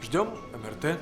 Ждем МРТ.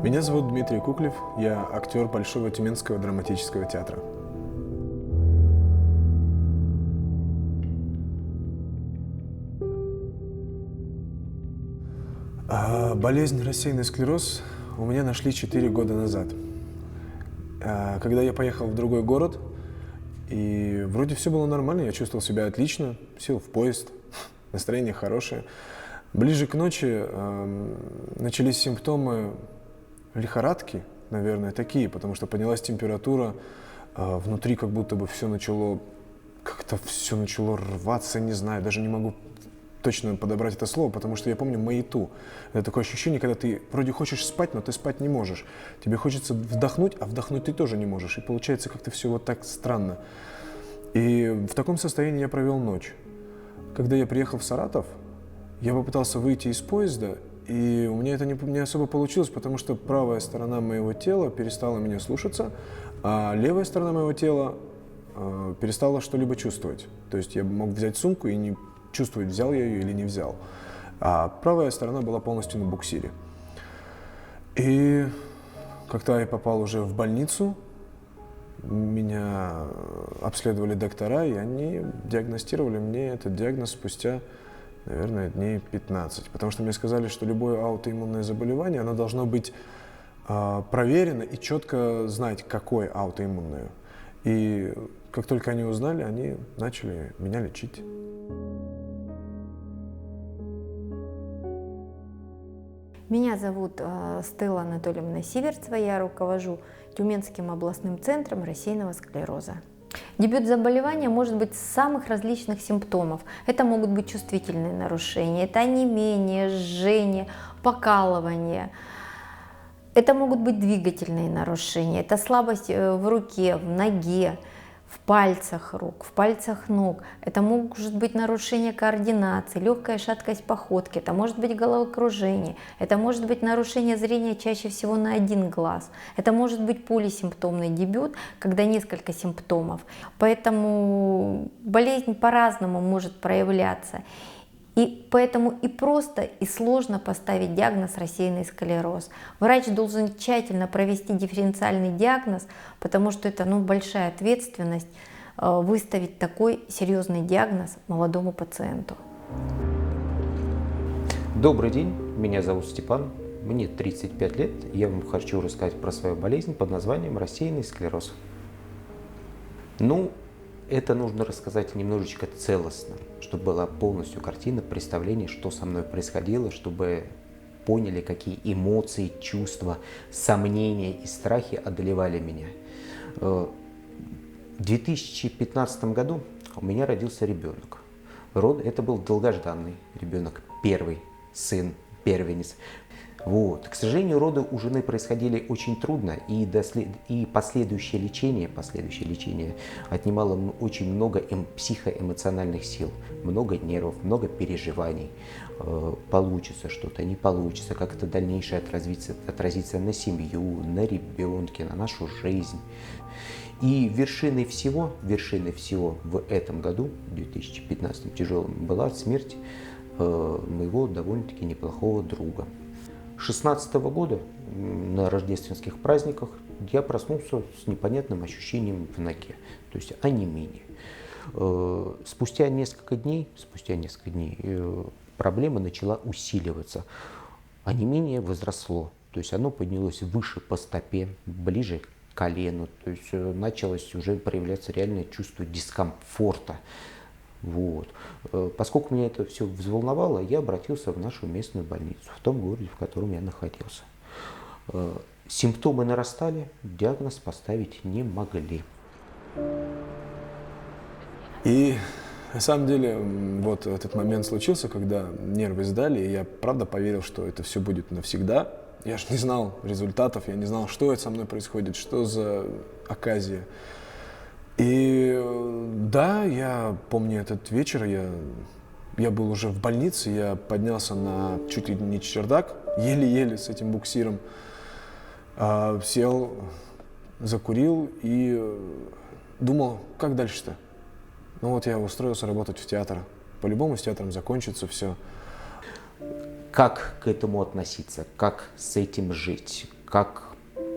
Меня зовут Дмитрий Куклев, я актер Большого Тюменского драматического театра. Болезнь рассеянный склероз у меня нашли 4 года назад. Когда я поехал в другой город, и вроде все было нормально, я чувствовал себя отлично, сел в поезд, настроение хорошее. Ближе к ночи начались симптомы лихорадки, наверное, такие, потому что поднялась температура, внутри как будто бы все начало рваться, не знаю, даже не могу точно подобрать это слово, потому что я помню маяту. Это такое ощущение, когда ты вроде хочешь спать, но ты спать не можешь. Тебе хочется вдохнуть, а вдохнуть ты тоже не можешь. И получается как-то все вот так странно. И в таком состоянии я провел ночь. Когда я приехал в Саратов, я попытался выйти из поезда, и у меня это не особо получилось, потому что правая сторона моего тела перестала меня слушаться, а левая сторона моего тела перестала что-либо чувствовать. То есть я мог взять сумку и не чувствовать, взял я ее или не взял. А правая сторона была полностью на буксире. И когда я попал уже в больницу, меня обследовали доктора, и они диагностировали мне этот диагноз спустя, наверное, дней 15. Потому что мне сказали, что любое аутоиммунное заболевание, оно должно быть проверено и четко знать, какое аутоиммунное. И как только они узнали, они начали меня лечить. Меня зовут Стелла Анатольевна Сиверцева, я руковожу Тюменским областным центром рассеянного склероза. Дебют заболевания может быть с самых различных симптомов. Это могут быть чувствительные нарушения, это онемение, жжение, покалывание. Это могут быть двигательные нарушения, это слабость в руке, в ноге, в пальцах рук, в пальцах ног. Это может быть нарушение координации, легкая шаткость походки, это может быть головокружение, это может быть нарушение зрения чаще всего на один глаз, это может быть полисимптомный дебют, когда несколько симптомов. Поэтому болезнь по-разному может проявляться. И поэтому и просто, и сложно поставить диагноз рассеянный склероз. Врач должен тщательно провести дифференциальный диагноз, потому что это большая ответственность выставить такой серьезный диагноз молодому пациенту. Добрый день, меня зовут Степан, мне 35 лет, и я вам хочу рассказать про свою болезнь под названием рассеянный склероз. Это нужно рассказать немножечко целостно, чтобы была полностью картина, представление, что со мной происходило, чтобы поняли, какие эмоции, чувства, сомнения и страхи одолевали меня. В 2015 году у меня родился ребенок. Это был долгожданный ребенок, первый сын, первенец. К сожалению, роды у жены происходили очень трудно, и последующее лечение отнимало очень много психоэмоциональных сил, много нервов, много переживаний. Получится что-то, не получится, как это дальнейшее отразится на семью, на ребенке, на нашу жизнь. И вершиной всего в этом году, в 2015 тяжелом, была смерть моего довольно-таки неплохого друга. 2016 года на рождественских праздниках я проснулся с непонятным ощущением в ноге, то есть онемение. Спустя несколько дней проблема начала усиливаться. Онемение возросло, то есть оно поднялось выше по стопе, ближе к колену, то есть началось уже проявляться реальное чувство дискомфорта. Вот. Поскольку меня это все взволновало, я обратился в нашу местную больницу, в том городе, в котором я находился. Симптомы нарастали, диагноз поставить не могли. И на самом деле вот этот момент случился, когда нервы сдали, и я правда поверил, что это все будет навсегда. Я же не знал результатов, я не знал, что это со мной происходит, что за оказия. И да, я помню этот вечер, я был уже в больнице, я поднялся на чуть ли не чердак, еле-еле с этим буксиром, сел, закурил и думал, как дальше-то? Ну вот я устроился работать в театр. По-любому с театром закончится все. Как к этому относиться? Как с этим жить? Как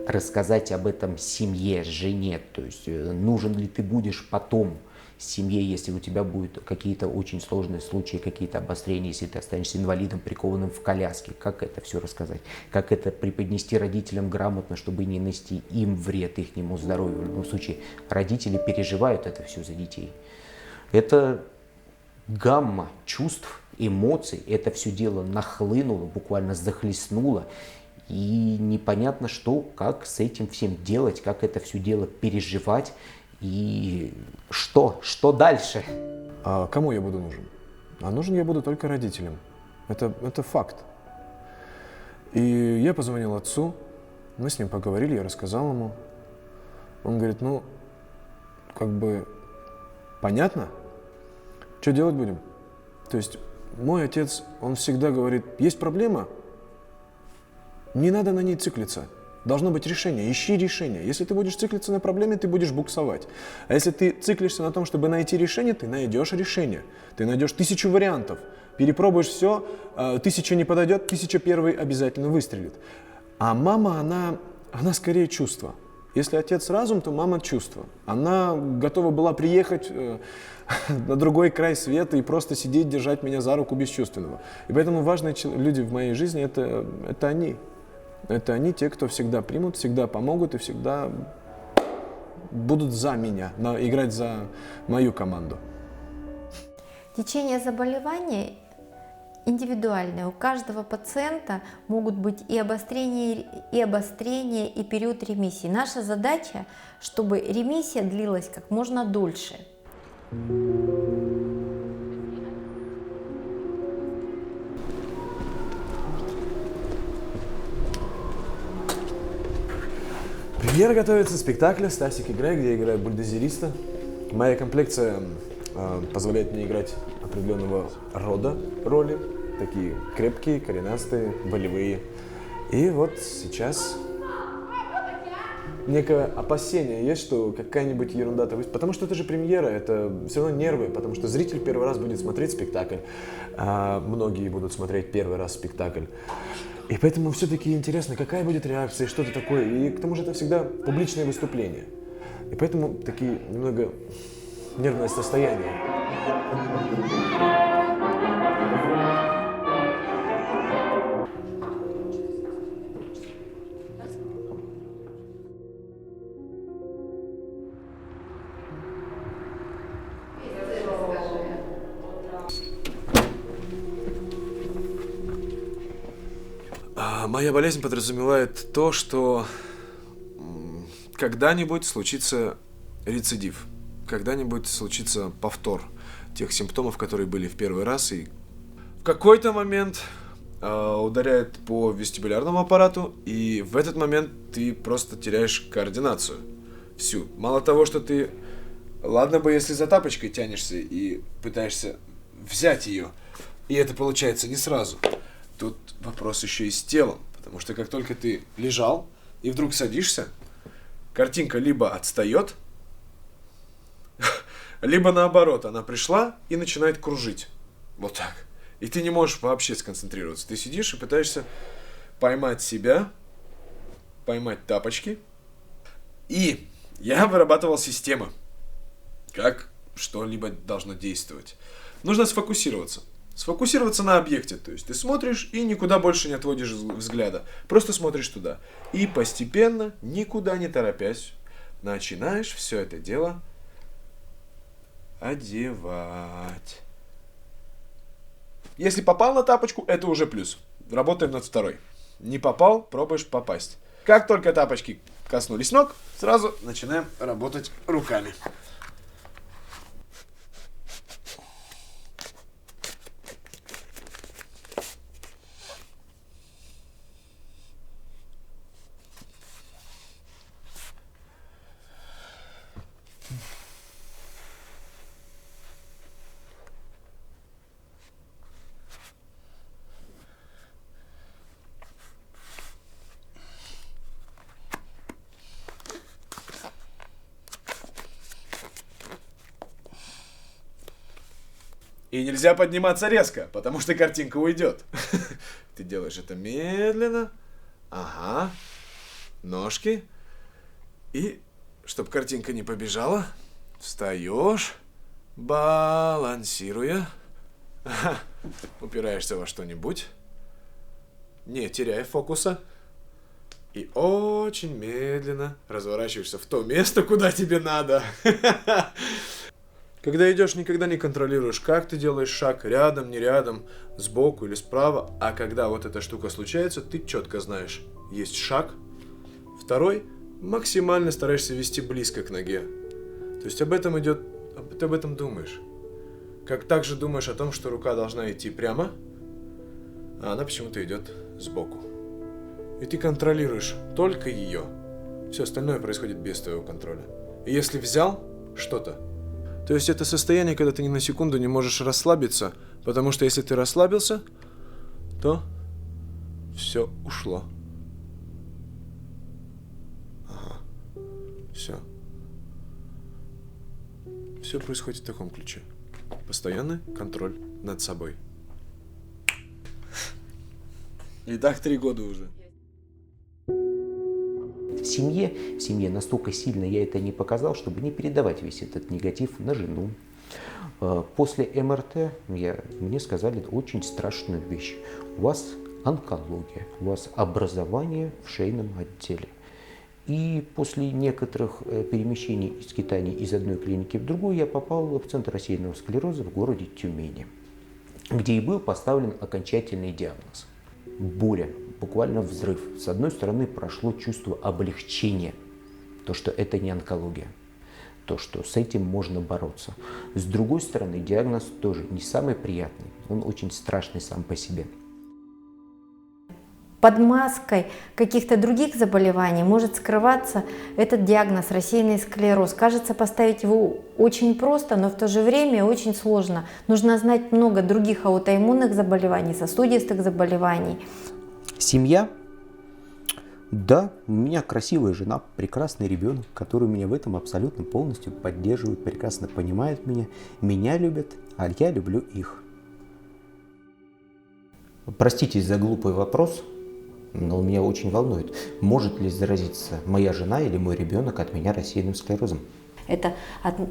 рассказать об этом семье, жене? То есть нужен ли ты будешь потом семье, если у тебя будут какие-то очень сложные случаи, какие-то обострения, если ты останешься инвалидом, прикованным в коляске? Как это все рассказать? Как это преподнести родителям грамотно, чтобы не нанести им вред, ихнему здоровью? В любом случае, родители переживают это все за детей. Это гамма чувств, эмоций, это все дело нахлынуло, буквально захлестнуло, и непонятно что, как с этим всем делать, как это все дело переживать, и что дальше? А кому я буду нужен? А нужен я буду только родителям. Это факт. И я позвонил отцу, мы с ним поговорили, я рассказал ему. Он говорит, ну, как бы, понятно, что делать будем? То есть мой отец, он всегда говорит, есть проблема, не надо на ней циклиться. Должно быть решение, ищи решение. Если ты будешь циклиться на проблеме, ты будешь буксовать. А если ты циклишься на том, чтобы найти решение, ты найдешь решение. Ты найдешь 1000 вариантов, перепробуешь все, 1000 не подойдет, 1001 обязательно выстрелит. А мама, она скорее чувство. Если отец разум, то мама чувство. Она готова была приехать на другой край света и просто сидеть, держать меня за руку бесчувственного. И поэтому важные люди в моей жизни это они. Это они те, кто всегда примут, всегда помогут и всегда будут за меня, играть за мою команду. Течение заболевания индивидуальное. У каждого пациента могут быть и обострение, и период ремиссии. Наша задача, чтобы ремиссия длилась как можно дольше. Премьера готовится спектакля «Стасик играет», где я играю бульдозериста. Моя комплекция позволяет мне играть определенного рода роли, такие крепкие, коренастые, болевые. И вот сейчас некое опасение есть, что какая-нибудь ерунда-то выйдет. Потому что это же премьера, это все равно нервы, потому что зритель первый раз будет смотреть спектакль, а многие будут смотреть первый раз спектакль. И поэтому все-таки интересно, какая будет реакция, что-то такое. И к тому же это всегда публичное выступление. И поэтому такие немного нервное состояние. Моя болезнь подразумевает то, что когда-нибудь случится рецидив, когда-нибудь случится повтор тех симптомов, которые были в первый раз, и в какой-то момент ударяет по вестибулярному аппарату, и в этот момент ты просто теряешь координацию всю. Мало того, что ты, ладно бы, если за тапочкой тянешься и пытаешься взять ее, и это получается не сразу. Тут вопрос еще и с телом, потому что как только ты лежал и вдруг садишься, картинка либо отстает, Либо наоборот, она пришла и начинает кружить. Вот так. И ты не можешь вообще сконцентрироваться. Ты сидишь и пытаешься поймать себя, поймать тапочки. И я вырабатывал систему, как что-либо должно действовать. Нужно сфокусироваться. Сфокусироваться на объекте. То есть ты смотришь и никуда больше не отводишь взгляда. Просто смотришь туда. И постепенно, никуда не торопясь, начинаешь все это дело одевать. Если попал на тапочку, это уже плюс. Работаем над второй. Не попал, пробуешь попасть. Как только тапочки коснулись ног, сразу начинаем работать руками. И нельзя подниматься резко, потому что картинка уйдет. Ты делаешь это медленно. Ага. Ножки. И, чтобы картинка не побежала, встаешь, балансируя. Ага. Упираешься во что-нибудь, не теряя фокуса. И очень медленно разворачиваешься в то место, куда тебе надо. Когда идешь, никогда не контролируешь, как ты делаешь шаг, рядом, не рядом, сбоку или справа. А когда вот эта штука случается, ты четко знаешь, есть шаг. Второй, максимально стараешься вести близко к ноге. То есть об этом идет, ты об этом думаешь. Как также думаешь о том, что рука должна идти прямо, а она почему-то идет сбоку. И ты контролируешь только ее. Все остальное происходит без твоего контроля. И если взял что-то, то есть это состояние, когда ты ни на секунду не можешь расслабиться, потому что если ты расслабился, то все ушло. Ага. Все. Все происходит в таком ключе. Постоянный контроль над собой. И так 3 года уже. В семье настолько сильно я это не показал, чтобы не передавать весь этот негатив на жену. После МРТ мне сказали очень страшную вещь. У вас онкология, у вас образование в шейном отделе. И после некоторых перемещений и скитаний из одной клиники в другую я попал в Центр рассеянного склероза в городе Тюмени, где и был поставлен окончательный диагноз. Буря, буквально взрыв. С одной стороны, прошло чувство облегчения, то, что это не онкология, то, что с этим можно бороться. С другой стороны, диагноз тоже не самый приятный, он очень страшный сам по себе. Под маской каких-то других заболеваний может скрываться этот диагноз рассеянный склероз. Кажется, поставить его очень просто, но в то же время очень сложно. Нужно знать много других аутоиммунных заболеваний, сосудистых заболеваний. Семья? Да, у меня красивая жена, прекрасный ребенок, который меня в этом абсолютно полностью поддерживает, прекрасно понимает меня любят, а я люблю их. Простите за глупый вопрос, но меня очень волнует, может ли заразиться моя жена или мой ребенок от меня рассеянным склерозом. Это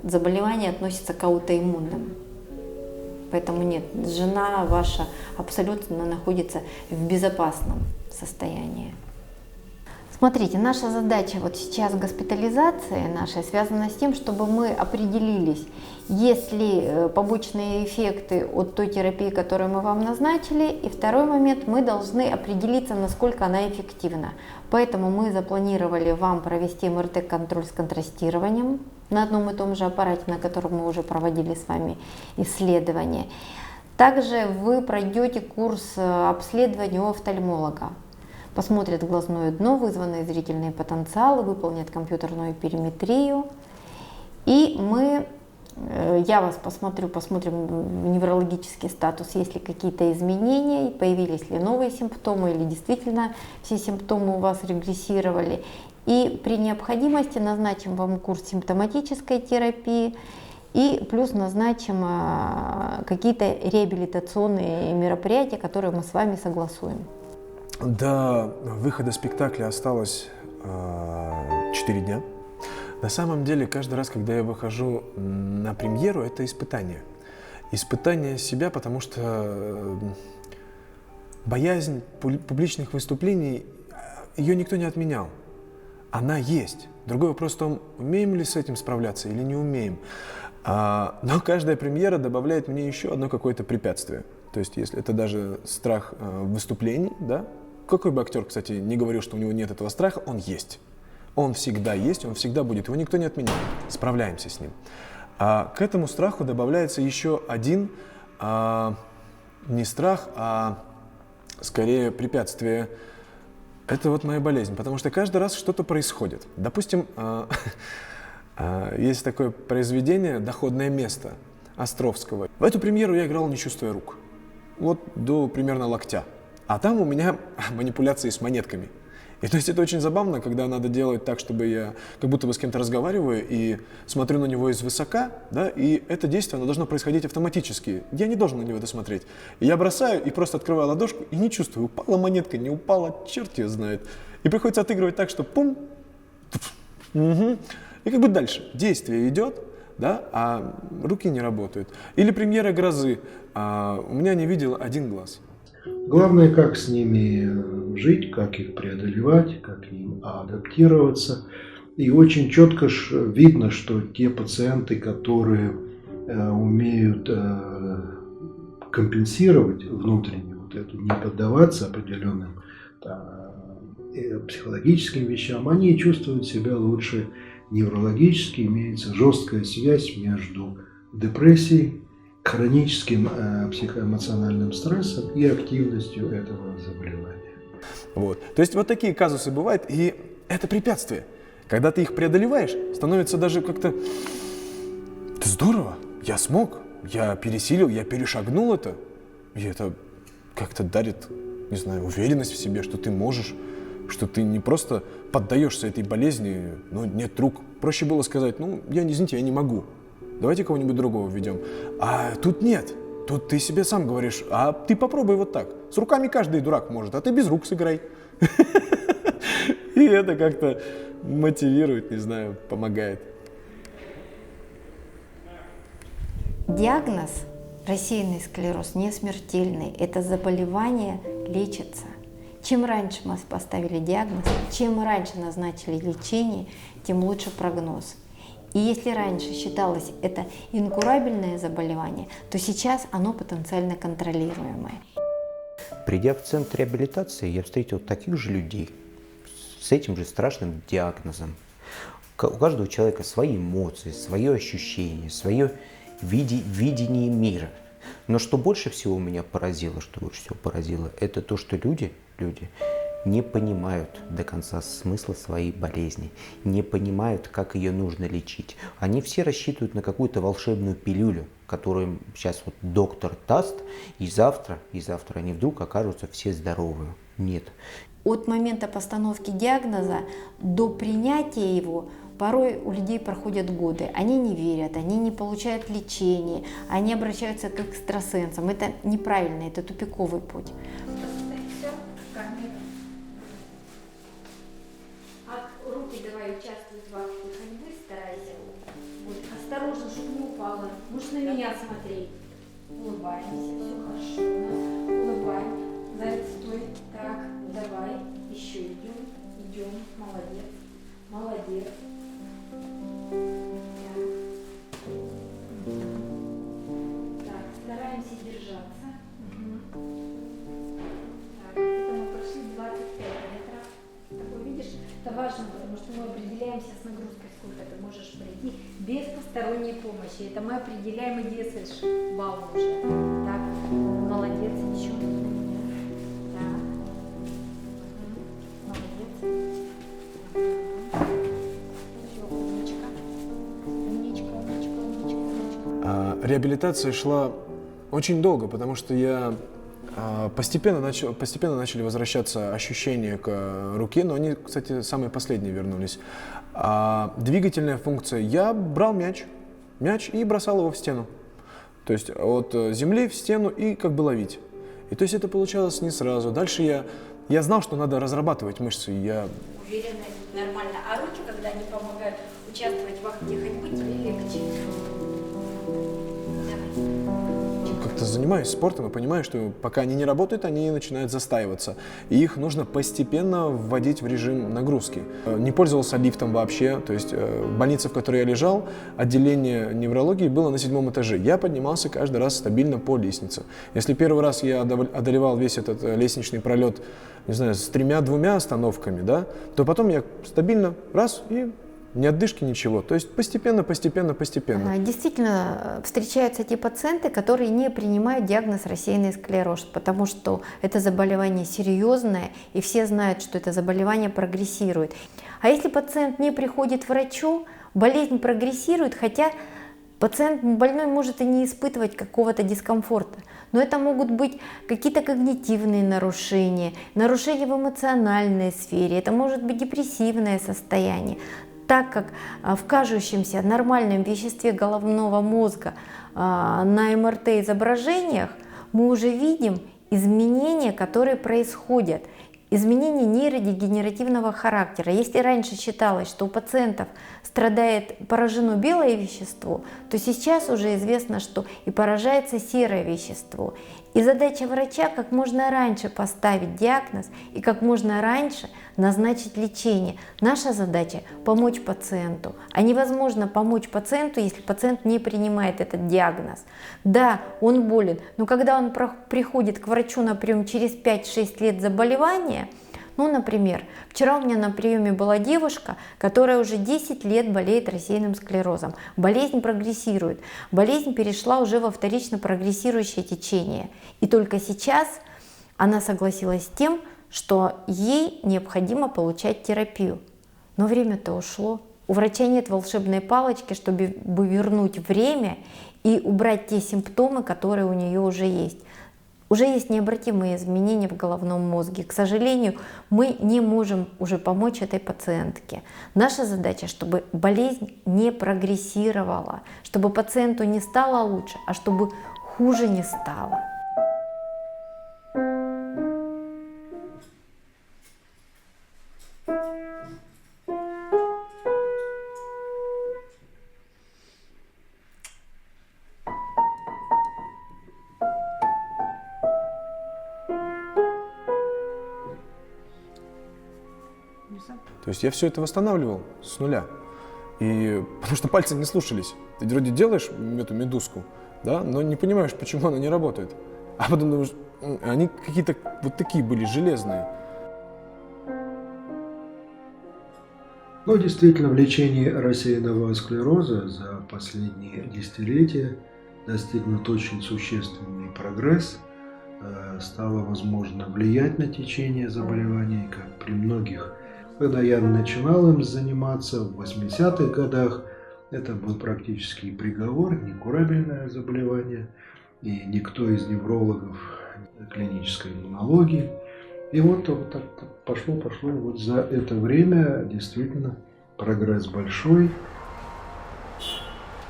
заболевание относится к аутоиммунным. Поэтому нет, жена ваша абсолютно находится в безопасном состоянии. Смотрите, наша задача вот сейчас госпитализации нашей связана с тем, чтобы мы определились, есть ли побочные эффекты от той терапии, которую мы вам назначили. И второй момент, мы должны определиться, насколько она эффективна. Поэтому мы запланировали вам провести МРТ-контроль с контрастированием на одном и том же аппарате, на котором мы уже проводили с вами исследование. Также вы пройдете курс обследования у офтальмолога. Посмотрят глазное дно, вызванные зрительные потенциалы, выполнят компьютерную периметрию. И я вас посмотрим неврологический статус, есть ли какие-то изменения, появились ли новые симптомы или действительно все симптомы у вас регрессировали. И при необходимости назначим вам курс симптоматической терапии И плюс назначим какие-то реабилитационные мероприятия, которые мы с вами согласуем. До выхода спектакля осталось 4 дня. На самом деле, каждый раз, когда я выхожу на премьеру, это испытание. Испытание себя, потому что боязнь публичных выступлений, ее никто не отменял. Она есть. Другой вопрос в том, умеем ли с этим справляться или не умеем. Но каждая премьера добавляет мне еще одно какое-то препятствие. То есть, если это даже страх выступлений, да? Какой бы актер, кстати, не говорил, что у него нет этого страха, он есть. Он всегда есть, он всегда будет. Его никто не отменяет. Справляемся с ним. К этому страху добавляется еще один, не страх, а скорее препятствие. Это вот моя болезнь, потому что каждый раз что-то происходит. Допустим, есть такое произведение «Доходное место» Островского. В эту премьеру я играл, не чувствуя рук. Вот до примерно локтя. А там у меня манипуляции с монетками. И то есть это очень забавно, когда надо делать так, чтобы я как будто бы с кем-то разговариваю и смотрю на него извысока, да, и это действие, оно должно происходить автоматически. Я не должен на него досмотреть. И я бросаю и просто открываю ладошку и не чувствую, упала монетка, не упала, черт ее знает. И приходится отыгрывать так, что пум, угу. И как бы дальше. Действие идет, да, а руки не работают. Или премьера «Грозы». У меня не видел один глаз. Главное, как с ними жить, как их преодолевать, как к ним адаптироваться. И очень четко видно, что те пациенты, которые умеют компенсировать внутренне вот эту, не поддаваться определенным психологическим вещам, они чувствуют себя лучше неврологически, имеется жесткая связь между депрессией, хроническим психоэмоциональным стрессом и активностью этого заболевания. Вот. То есть вот такие казусы бывают, и это препятствие. Когда ты их преодолеваешь, становится даже как-то... Это здорово, я смог, я пересилил, я перешагнул это. И это как-то дарит, не знаю, уверенность в себе, что ты можешь, что ты не просто поддаешься этой болезни, ну, нет рук. Проще было сказать, ну, извините, я не могу. Давайте кого-нибудь другого введем. А тут нет. Тут ты себе сам говоришь, а ты попробуй вот так. С руками каждый дурак может, а ты без рук сыграй. И это как-то мотивирует, не знаю, помогает. Диагноз рассеянный склероз не смертельный. Это заболевание лечится. Чем раньше мы поставили диагноз, чем раньше назначили лечение, тем лучше прогноз. И если раньше считалось это инкурабельное заболевание, то сейчас оно потенциально контролируемое. Придя в центр реабилитации, я встретил таких же людей с этим же страшным диагнозом. У каждого человека свои эмоции, свое ощущение, свое видение мира. Но что больше всего меня поразило, это то, что люди не понимают до конца смысла своей болезни, не понимают, как ее нужно лечить. Они все рассчитывают на какую-то волшебную пилюлю, которую сейчас вот доктор даст, и завтра они вдруг окажутся все здоровые. Нет. От момента постановки диагноза до принятия его порой у людей проходят годы. Они не верят, они не получают лечения, они обращаются к экстрасенсам. Это неправильно, это тупиковый путь. Руки давай участвуют в акции ходьбы, старайся. Вот, осторожно, чтобы не упала. Можешь на меня смотреть. Улыбаемся, все хорошо. Улыбаем. Заяц, стой. Так, давай. Еще идем. Молодец. Молодец. Так, стараемся держаться. Так, это мы прошли 25 метров. Такой, видишь, это важно, потому что мы определяемся с нагрузкой, сколько ты можешь пройти без посторонней помощи. Это мы определяем и ДСС балл уже. Так, молодец, еще. Так. Молодец. Все, умничка. Реабилитация шла очень долго, потому что я постепенно начали возвращаться ощущения к руке, но они, кстати, самые последние вернулись. Двигательная функция. Я брал мяч, мяч и бросал его в стену. То есть от земли в стену и как бы ловить. И то есть это получалось не сразу. Дальше я знал, что надо разрабатывать мышцы. Уверенно, нормально. А руки, когда они помогают участвовать в акте ходьбы, тебе легче? Как-то занимаюсь спортом и понимаю, что пока они не работают, они начинают застаиваться. И их нужно постепенно вводить в режим нагрузки. Не пользовался лифтом вообще. То есть в больнице, в которой я лежал, отделение неврологии было на 7-м этаже. Я поднимался каждый раз стабильно по лестнице. Если первый раз я одолевал весь этот лестничный пролет, не знаю, с 3-2 остановками, да, то потом я стабильно раз и ни отдышки, ничего. То есть постепенно. Действительно, встречаются те пациенты, которые не принимают диагноз рассеянный склероз, потому что это заболевание серьезное, и все знают, что это заболевание прогрессирует. А если пациент не приходит к врачу, болезнь прогрессирует, хотя пациент больной может и не испытывать какого-то дискомфорта. Но это могут быть какие-то когнитивные нарушения, нарушения в эмоциональной сфере, это может быть депрессивное состояние. Так как в кажущемся нормальном веществе головного мозга на МРТ-изображениях мы уже видим изменения, которые происходят. Изменения нейродегенеративного характера. Если раньше считалось, что у пациентов поражено белое вещество, то сейчас уже известно, что и поражается серое вещество. И задача врача как можно раньше поставить диагноз и как можно раньше назначить лечение. Наша задача – помочь пациенту. А невозможно помочь пациенту, если пациент не принимает этот диагноз. Да, он болен, но когда он приходит к врачу на прием через 5-6 лет заболевания, ну, например, вчера у меня на приеме была девушка, которая уже 10 лет болеет рассеянным склерозом. Болезнь прогрессирует. Болезнь перешла уже во вторично прогрессирующее течение. И только сейчас она согласилась с тем, что ей необходимо получать терапию. Но время-то ушло. У врача нет волшебной палочки, чтобы вернуть время и убрать те симптомы, которые у нее уже есть. Уже есть необратимые изменения в головном мозге. К сожалению, мы не можем уже помочь этой пациентке. Наша задача, чтобы болезнь не прогрессировала, чтобы пациенту не стало лучше, а чтобы хуже не стало. То есть я все это восстанавливал с нуля. И потому что пальцы не слушались. Ты вроде делаешь эту медузку, да, но не понимаешь, почему она не работает. А потом думаешь, они какие-то вот такие были железные. Но действительно в лечении рассеянного склероза за последние десятилетия достигнут очень существенный прогресс. Стало возможно влиять на течение заболеваний, как при многих. Когда я начинал им заниматься в 80-х годах, это был практически приговор, некурабельное заболевание, и никто из неврологов клинической иммунологии. И вот так пошло, и вот за это время действительно прогресс большой.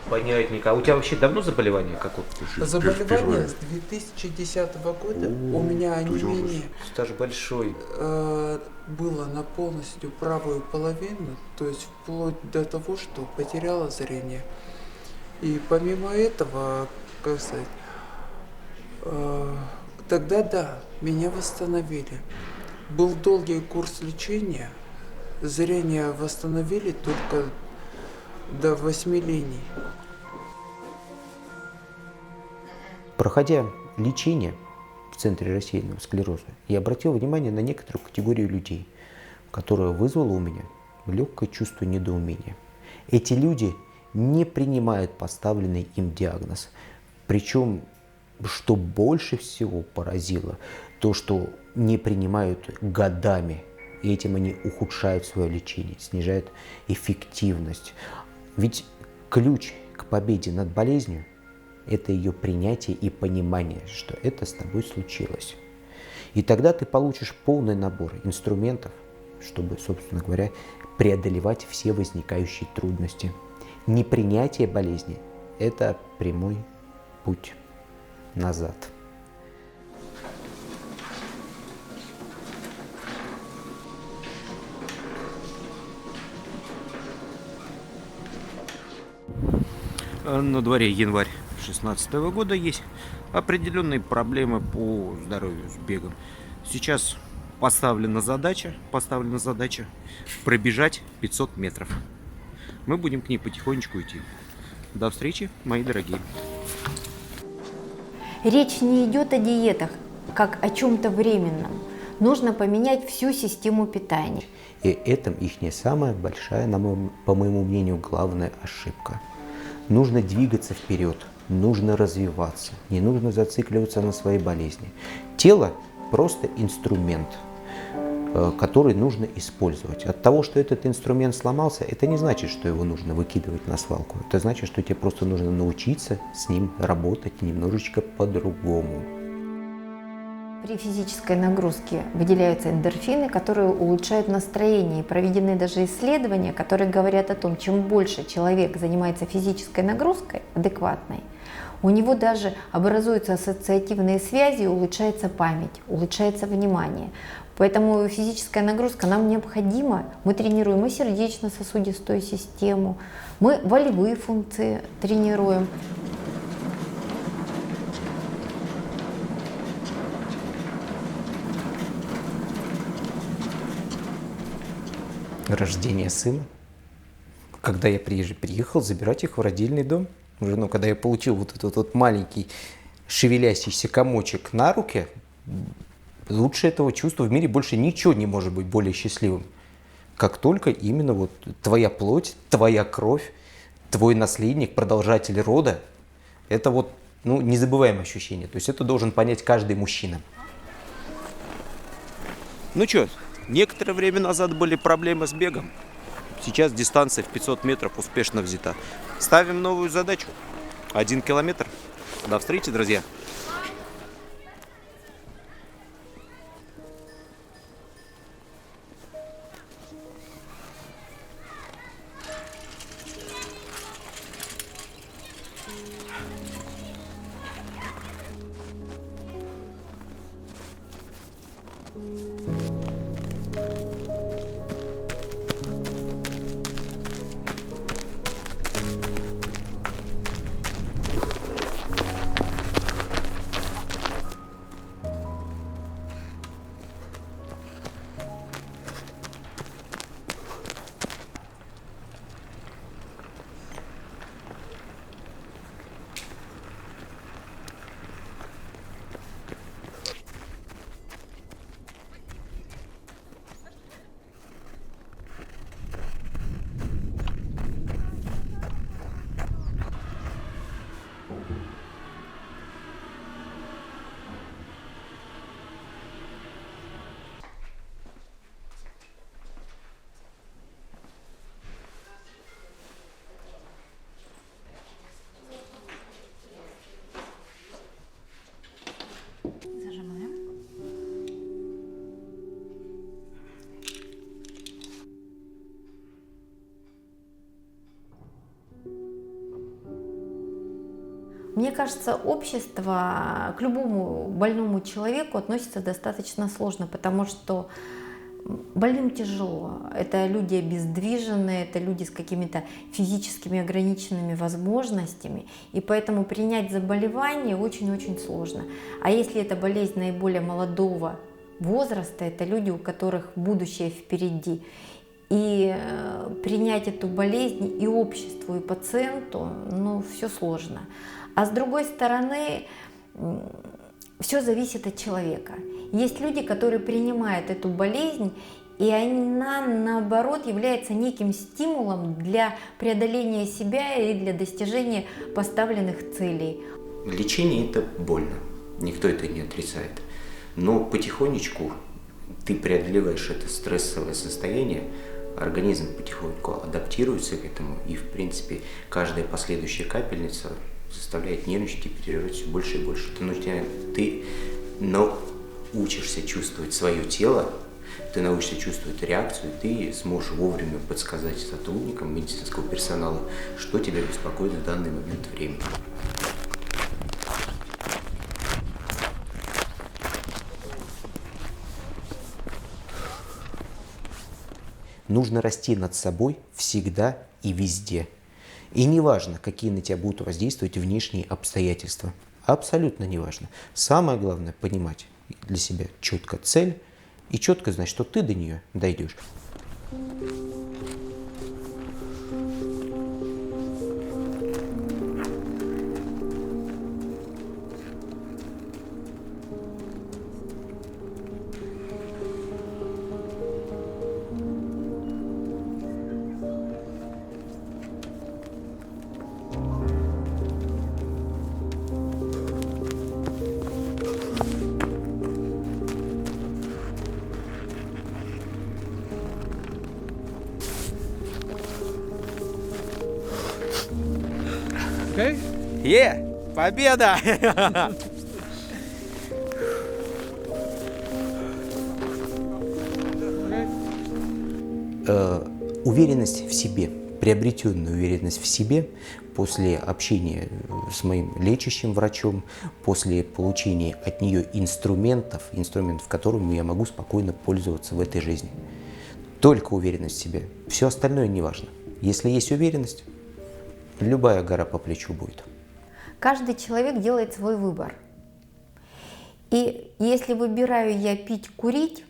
Понятненько. А у тебя вообще давно заболевание какое-то? Заболевание с 2010 года. У меня онемение. Стаж большой. Было на полностью правую половину, то есть вплоть до того, что потеряла зрение. И помимо этого, как сказать, тогда да, меня восстановили. Был долгий курс лечения, зрение восстановили только до 8 линий. Проходя лечение в Центре рассеянного склероза, я обратил внимание на некоторую категорию людей, которая вызвала у меня легкое чувство недоумения. Эти люди не принимают поставленный им диагноз. Причем, что больше всего поразило, то, что не принимают годами. И этим они ухудшают свое лечение, снижают эффективность. Ведь ключ к победе над болезнью – это ее принятие и понимание, что это с тобой случилось. И тогда ты получишь полный набор инструментов, чтобы, собственно говоря, преодолевать все возникающие трудности. Непринятие болезни это прямой путь назад. На дворе январь 2016 года, есть определенные проблемы по здоровью с бегом. Сейчас поставлена задача пробежать 500 метров. Мы будем к ней потихонечку идти. До встречи, мои дорогие. Речь не идет о диетах, как о чем-то временном. Нужно поменять всю систему питания. И это их самая большая, по моему мнению, главная ошибка. Нужно двигаться вперед, нужно развиваться, не нужно зацикливаться на своей болезни. Тело просто инструмент, который нужно использовать. От того, что этот инструмент сломался, это не значит, что его нужно выкидывать на свалку. Это значит, что тебе просто нужно научиться с ним работать немножечко по-другому. При физической нагрузке выделяются эндорфины, которые улучшают настроение. И проведены даже исследования, которые говорят о том, чем больше человек занимается физической нагрузкой адекватной, у него даже образуются ассоциативные связи, улучшается память, улучшается внимание. Поэтому физическая нагрузка нам необходима. Мы тренируем и сердечно-сосудистую систему, мы волевые функции тренируем. Рождение сына. Когда я приехал забирать их в родильный дом, уже, когда я получил вот этот вот маленький шевелящийся комочек на руки, лучше этого чувства в мире больше ничего не может быть более счастливым. Как только именно вот твоя плоть, твоя кровь, твой наследник, продолжатель рода, это вот незабываемое ощущение. То есть это должен понять каждый мужчина. Ну что, некоторое время назад были проблемы с бегом. Сейчас дистанция в 500 метров успешно взята. Ставим новую задачу. 1 километр. До встречи, друзья. Зажимаем. Мне кажется, общество к любому больному человеку относится достаточно сложно, потому что больным тяжело. Это люди обездвиженные, это люди с какими-то физическими ограниченными возможностями, и поэтому принять заболевание очень-очень сложно. А если это болезнь наиболее молодого возраста, это люди, у которых будущее впереди, и принять эту болезнь и обществу, и пациенту, все сложно. А с другой стороны, все зависит от человека. Есть люди, которые принимают эту болезнь, и она, наоборот, является неким стимулом для преодоления себя и для достижения поставленных целей. Лечение – это больно, никто это не отрицает. Но потихонечку ты преодолеваешь это стрессовое состояние, организм потихоньку адаптируется к этому, и, в принципе, каждая последующая капельница заставляет нервничать и переживать все больше и больше. Ты научишься чувствовать свое тело, Ты научишься чувствовать реакцию, ты сможешь вовремя подсказать сотрудникам медицинского персонала, что тебя беспокоит в данный момент времени. Нужно расти над собой всегда и везде. И неважно, какие на тебя будут воздействовать внешние обстоятельства. Абсолютно неважно. Самое главное – понимать для себя четко цель и четко знать, что ты до нее дойдешь. Победа! Уверенность в себе, приобретенная уверенность в себе после общения с моим лечащим врачом, после получения от нее инструментов, которыми я могу спокойно пользоваться в этой жизни. Только уверенность в себе. Все остальное не важно. Если есть уверенность, любая гора по плечу будет. Каждый человек делает свой выбор. И если выбираю я пить, курить,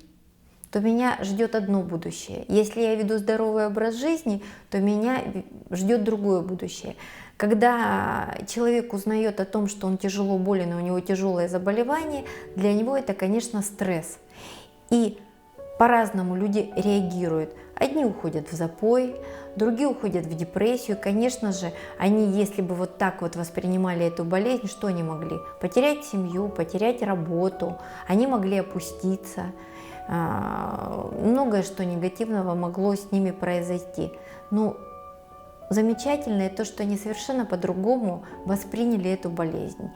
то меня ждет одно будущее. Если я веду здоровый образ жизни, то меня ждет другое будущее. Когда человек узнает о том, что он тяжело болен, и у него тяжелое заболевание, для него это, конечно, стресс. И по-разному люди реагируют. Одни уходят в запой, другие уходят в депрессию. Конечно же, они, если бы вот так вот воспринимали эту болезнь, что они могли? Потерять семью, потерять работу, они могли опуститься. Многое что негативного могло с ними произойти. Но замечательное то, что они совершенно по-другому восприняли эту болезнь.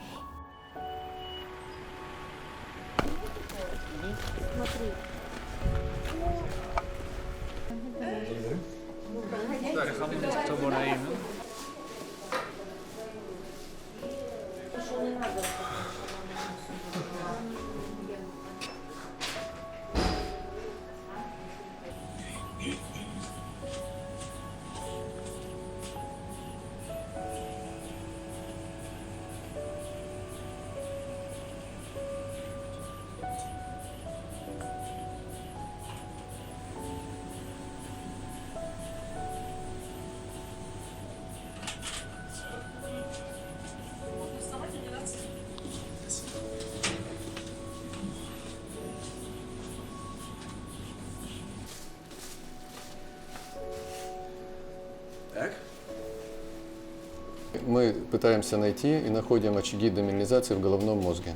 Мы пытаемся найти и находим очаги демиелинизации в головном мозге.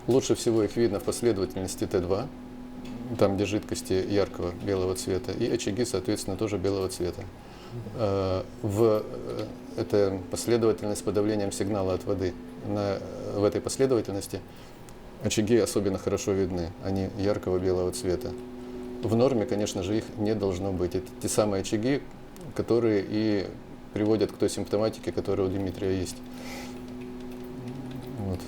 Лучше всего их видно в последовательности Т2, там, где жидкости яркого белого цвета, и очаги, соответственно, тоже белого цвета. Это последовательность с подавлением сигнала от воды. В этой последовательности очаги особенно хорошо видны, они яркого белого цвета. В норме, конечно же, их не должно быть. Это те самые очаги, которые и приводят к той симптоматике, которая у Дмитрия есть. Вот.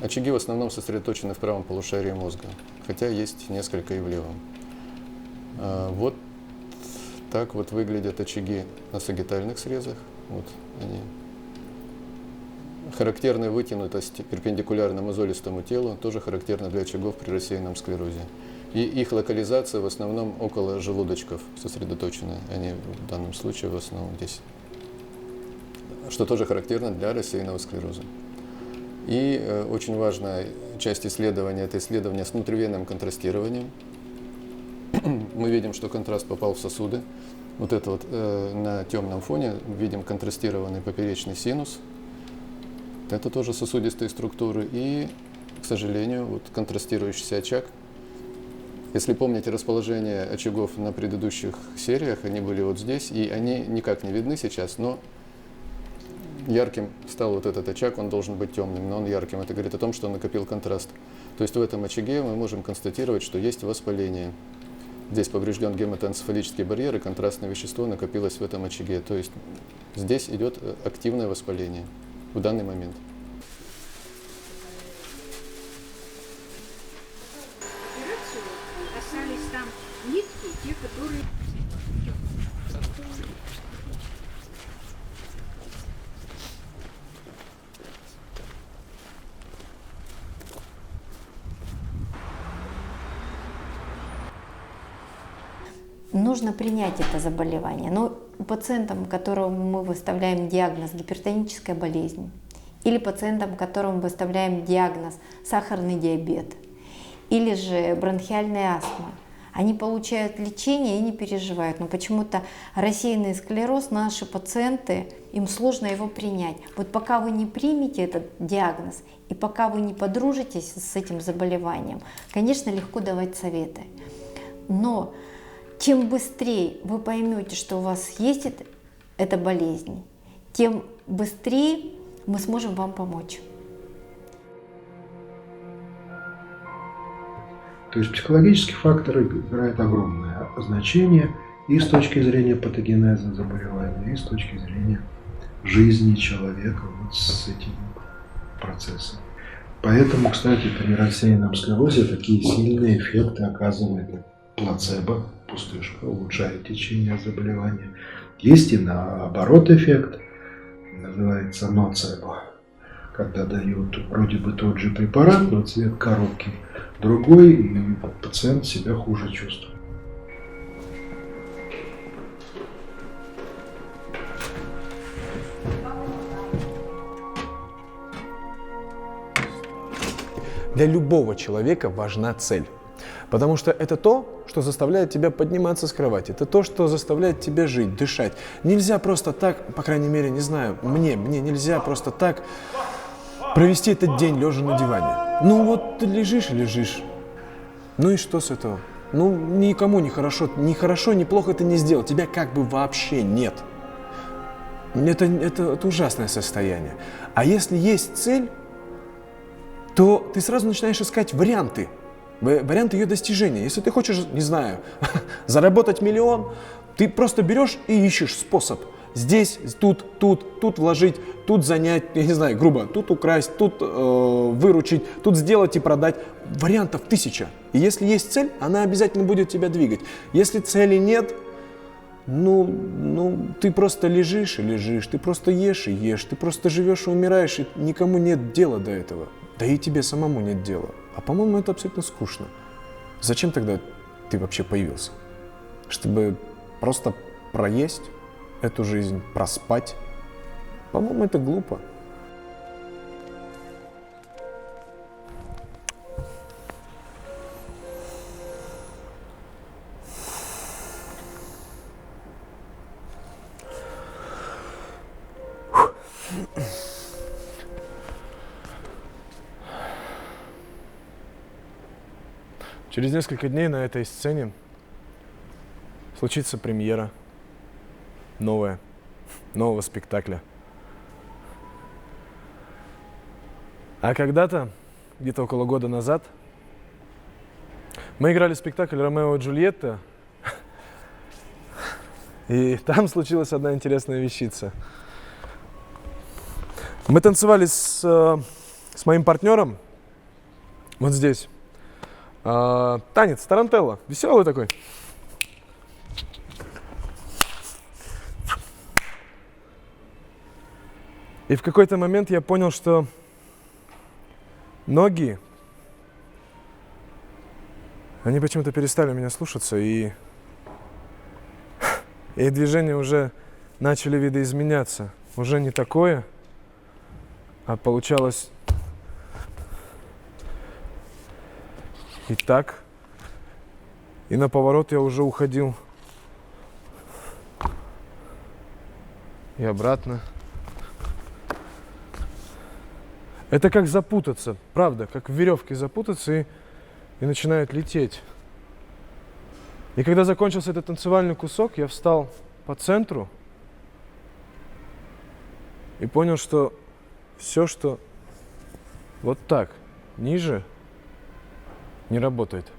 Очаги в основном сосредоточены в правом полушарии мозга, хотя есть несколько и в левом. Вот так вот выглядят очаги на сагитальных срезах. Вот они. Характерная вытянутость перпендикулярно мозолистому телу тоже характерна для очагов при рассеянном склерозе. И их локализация в основном около желудочков сосредоточена, они в данном случае в основном здесь, что тоже характерно для рассеянного склероза. И очень важная часть исследования – это исследование с внутривенным контрастированием. Мы видим, что контраст попал в сосуды. Вот это вот на темном фоне видим контрастированный поперечный синус. Это тоже сосудистые структуры. И, к сожалению, вот контрастирующийся очаг. Если помните расположение очагов на предыдущих сериях, они были вот здесь, и они никак не видны сейчас, но ярким стал вот этот очаг, он должен быть темным, но он ярким. Это говорит о том, что он накопил контраст. То есть в этом очаге мы можем констатировать, что есть воспаление. Здесь поврежден гематоэнцефалический барьер, и контрастное вещество накопилось в этом очаге. То есть здесь идет активное воспаление в данный момент. Остались там нитки, те, которые... Нужно принять это заболевание. Но пациентам, которым мы выставляем диагноз гипертоническая болезнь, или пациентам, которым выставляем диагноз сахарный диабет, или же бронхиальная астма, они получают лечение и не переживают. Но почему-то рассеянный склероз, наши пациенты, им сложно его принять. Вот пока вы не примете этот диагноз и пока вы не подружитесь с этим заболеванием, конечно, легко давать советы. Но чем быстрее вы поймете, что у вас есть эта болезнь, тем быстрее мы сможем вам помочь. То есть психологический фактор играет огромное значение и с точки зрения патогенеза заболевания, и с точки зрения жизни человека вот с этим процессом. Поэтому, кстати, при рассеянном склерозе такие сильные эффекты оказывает плацебо, пустышка, улучшает течение заболевания. Есть и наоборот эффект, называется ноцебо, когда дают вроде бы тот же препарат, но цвет коробки другой, и пациент себя хуже чувствует. Для любого человека важна цель. Потому что это то, что заставляет тебя подниматься с кровати. Это то, что заставляет тебя жить, дышать. Нельзя просто так, по крайней мере, не знаю, мне нельзя просто так провести этот день лежа на диване. Ну вот ты лежишь и лежишь. Ну и что с этого? Ну никому не хорошо, ни плохо ты не сделал. Тебя как бы вообще нет. Это ужасное состояние. А если есть цель, то ты сразу начинаешь искать варианты ее достижения. Если ты хочешь, не знаю, заработать 1 000 000, ты просто берешь и ищешь способ. Здесь, тут вложить, тут занять, я не знаю, грубо, тут украсть, тут выручить, тут сделать и продать. Вариантов 1000. И если есть цель, она обязательно будет тебя двигать. Если цели нет, ты просто лежишь и лежишь, ты просто ешь и ешь, ты просто живешь и умираешь, и никому нет дела до этого. Да и тебе самому нет дела. А по-моему, это абсолютно скучно. Зачем тогда ты вообще появился? Чтобы просто проесть эту жизнь, проспать? По-моему, это глупо. Через несколько дней на этой сцене случится премьера нового спектакля. А когда-то, где-то около года назад, мы играли спектакль «Ромео и Джульетта», и там случилась одна интересная вещица. Мы танцевали с моим партнером вот здесь. Танец, тарантелло, веселый такой. И в какой-то момент я понял, что ноги, они почему-то перестали меня слушаться, и движения уже начали видоизменяться. Уже не такое, а получалось и так. И на поворот я уже уходил. И обратно. Это как запутаться, правда, как в веревке запутаться и начинает лететь. И когда закончился этот танцевальный кусок, я встал по центру и понял, что все, что вот так, ниже, не работает.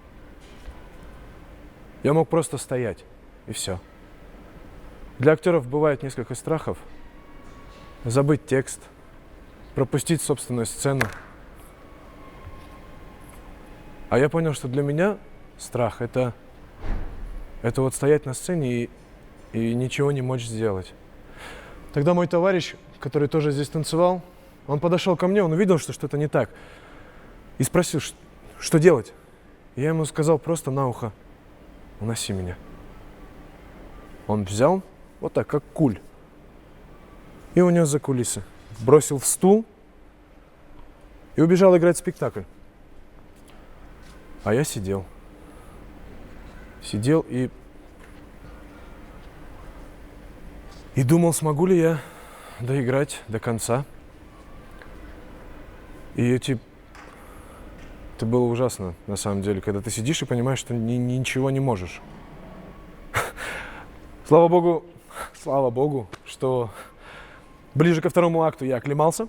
Я мог просто стоять, и все. Для актеров бывает несколько страхов. Забыть текст, пропустить собственную сцену. А я понял, что для меня страх — это вот стоять на сцене и ничего не мочь сделать. Тогда мой товарищ, который тоже здесь танцевал, он подошел ко мне, он увидел, что что-то не так, и спросил, что делать. И я ему сказал просто на ухо: уноси меня. Он взял вот так, как куль, и унес за кулисы, бросил в стул и убежал играть спектакль. А я сидел и думал, смогу ли я доиграть до конца. И это было ужасно, на самом деле, когда ты сидишь и понимаешь, что ничего не можешь. Слава Богу, что ближе ко второму акту я оклемался.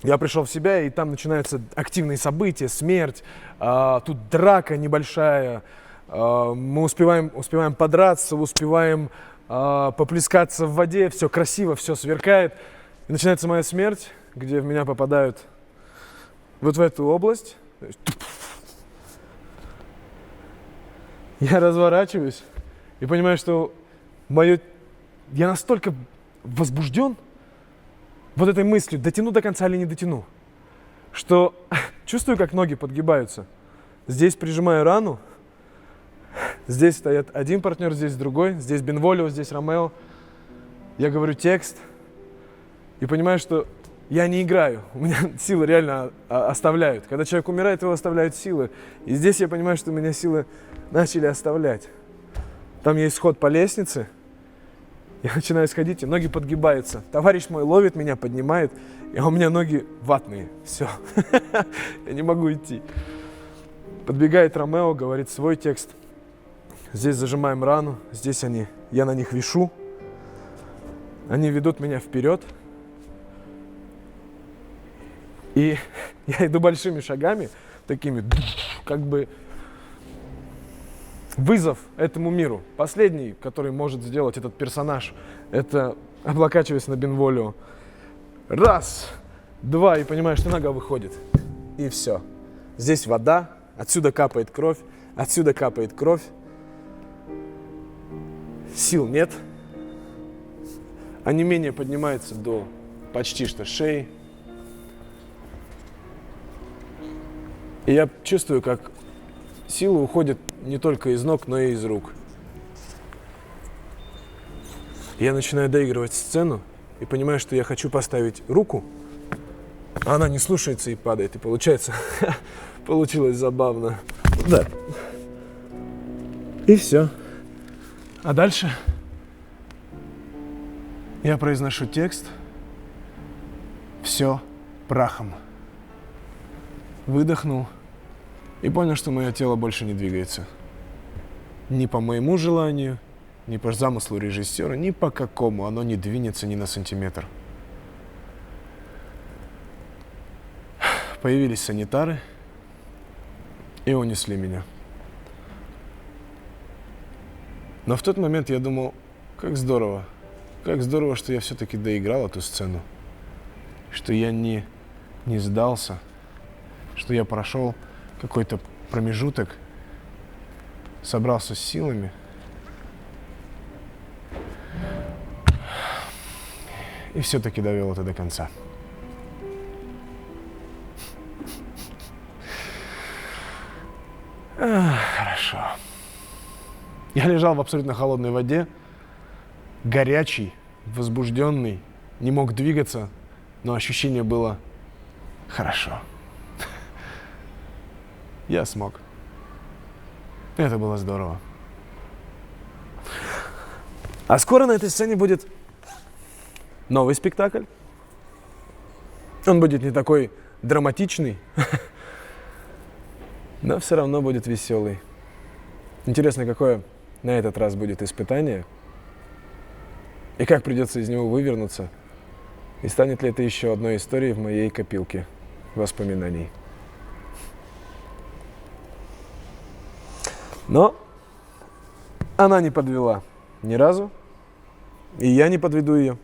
Я пришел в себя, и там начинаются активные события, смерть, тут драка небольшая, мы успеваем подраться, успеваем поплескаться в воде, все красиво, все сверкает. И начинается моя смерть, где в меня попадают вот в эту область. Я разворачиваюсь и понимаю, что я настолько возбужден вот этой мыслью, дотяну до конца или не дотяну, что чувствую, как ноги подгибаются. Здесь прижимаю рану, здесь стоит один партнер, здесь другой, здесь Бенволио, здесь Ромео. Я говорю текст и понимаю, что я не играю, у меня силы реально оставляют. Когда человек умирает, его оставляют силы. И здесь я понимаю, что меня силы начали оставлять. Там есть сход по лестнице. Я начинаю сходить, и ноги подгибаются. Товарищ мой ловит меня, поднимает, и у меня ноги ватные. Все. Я не могу идти. Подбегает Ромео, говорит свой текст. Здесь зажимаем рану, здесь я на них вишу. Они ведут меня вперед. И я иду большими шагами, такими, как бы вызов этому миру. Последний, который может сделать этот персонаж, это облокачиваясь на Бенволио. Раз, два, и понимаешь, что нога выходит. И все. Здесь вода, отсюда капает кровь, отсюда капает кровь. Сил нет. Онемение поднимается до почти что шеи. И я чувствую, как силы уходят не только из ног, но и из рук. Я начинаю доигрывать сцену и понимаю, что я хочу поставить руку, а она не слушается и падает. И получается, получилось забавно. Да. И все. А дальше я произношу текст «Все прахом». Выдохнул и понял, что мое тело больше не двигается. Ни по моему желанию, ни по замыслу режиссера, ни по какому оно не двинется ни на сантиметр. Появились санитары и унесли меня. Но в тот момент я думал, как здорово, что я все-таки доиграл эту сцену, что я не сдался, что я прошел какой-то промежуток, собрался с силами и все-таки довел это до конца. Хорошо. Я лежал в абсолютно холодной воде, горячий, возбужденный, не мог двигаться, но ощущение было хорошо. Я смог. Это было здорово. А скоро на этой сцене будет новый спектакль. Он будет не такой драматичный, но все равно будет веселый. Интересно, какое на этот раз будет испытание и как придется из него вывернуться, И станет ли это еще одной историей в моей копилке воспоминаний. Но она не подвела ни разу, и я не подведу ее.